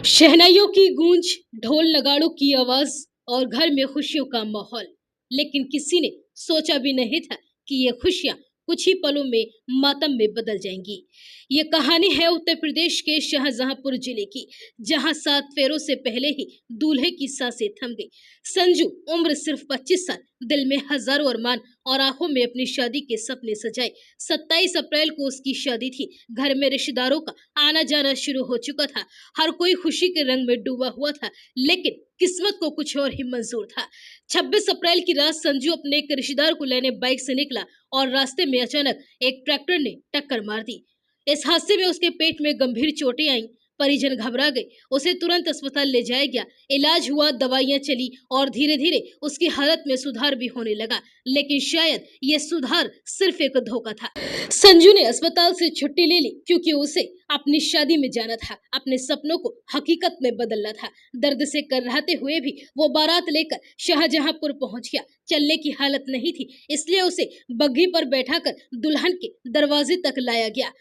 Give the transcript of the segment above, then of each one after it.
शहनाइयों की गूंज, ढोल नगाड़ों की आवाज और घर में खुशियों का माहौल। लेकिन किसी ने सोचा भी नहीं था कि ये खुशियां कुछ ही पलों में मातम में बदल जाएंगी। ये कहानी है उत्तर प्रदेश के शाहजहांपुर जिले की, जहां 7 फेरों से पहले ही दूल्हे की सांसें थम गई। संजू, उम्र सिर्फ 25 साल, दिल में हजारों अरमान और आंखों में अपनी शादी के सपने सजाए। 27 अप्रैल को उसकी शादी थी। घर में रिश्तेदारों का आना जाना शुरू हो चुका था। हर कोई खुशी के रंग में डूबा हुआ था, लेकिन किस्मत को कुछ और ही मंजूर था। 26 अप्रैल की रात संजू अपने एक रिश्तेदार को लेने बाइक से निकला और रास्ते में अचानक एक ट्रैक्टर ने टक्कर मार दी। इस हादसे में उसके पेट में गंभीर चोटें आईं। परिजन घबरा गए, उसे तुरंत अस्पताल ले जाया गया। इलाज हुआ, दवाइयां चली और धीरे धीरे उसकी हालत में सुधार भी होने लगा। लेकिन शायद ये सुधार सिर्फ एक धोखा था। संजू ने अस्पताल से छुट्टी ले ली क्योंकि उसे अपनी शादी में जाना था, अपने सपनों को हकीकत में बदलना था। दर्द से कराहते हुए भी वो बारात लेकर शाहजहांपुर पहुंच गया। चलने की हालत नहीं थी, इसलिए उसे बग्घी पर बैठाकर दुल्हन के दरवाजे तक लाया गया।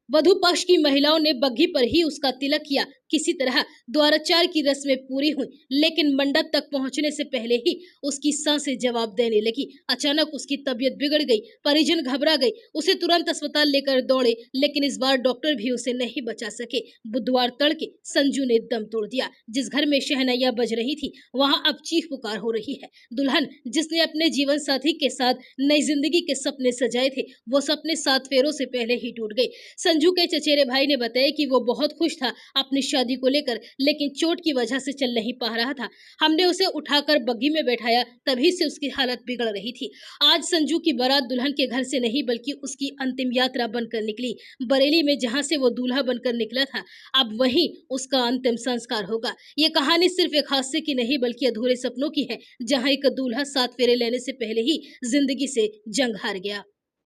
वधु पक्ष की महिलाओं ने बग्घी पर ही उसका तिलक किया। किसी तरह द्वाराचार की रस्में पूरी हुई, लेकिन मंडप तक पहुंचने से पहले ही उसकी सांसें जवाब देने लगी। अचानक उसकी तबीयत बिगड़ गई, परिजन घबरा गए, उसे तुरंत अस्पताल लेकर दौड़े, लेकिन इस बार डॉक्टर भी उसे नहीं बचा सके। बुधवार तड़के संजू ने दम तोड़ दिया। जिस घर में शहनाइयां बज रही थी, वहां अब चीख पुकार हो रही है। दुल्हन, जिसने अपने जीवन साथी के साथ नई जिंदगी के सपने सजाए थे, वो सपने 7 फेरों से पहले ही टूट गए। संजू के चचेरे भाई ने बताया कि वो बहुत खुश था अपनी शादी को लेकर, लेकिन चोट की वजह से चल नहीं पा रहा था। हमने उसे उठाकर बग्घी में बैठाया, तभी से उसकी हालत बिगड़ रही थी। आज संजू की बारात दुल्हन के घर से नहीं बल्कि उसकी अंतिम यात्रा बनकर निकली। बरेली में जहां से वो दूल्हा बनकर निकला था, अब वहीं उसका अंतिम संस्कार होगा। ये कहानी सिर्फ एक हादसे की नहीं बल्कि अधूरे सपनों की है, जहां एक दूल्हा 7 फेरे लेने से पहले ही जिंदगी से जंग हार गया।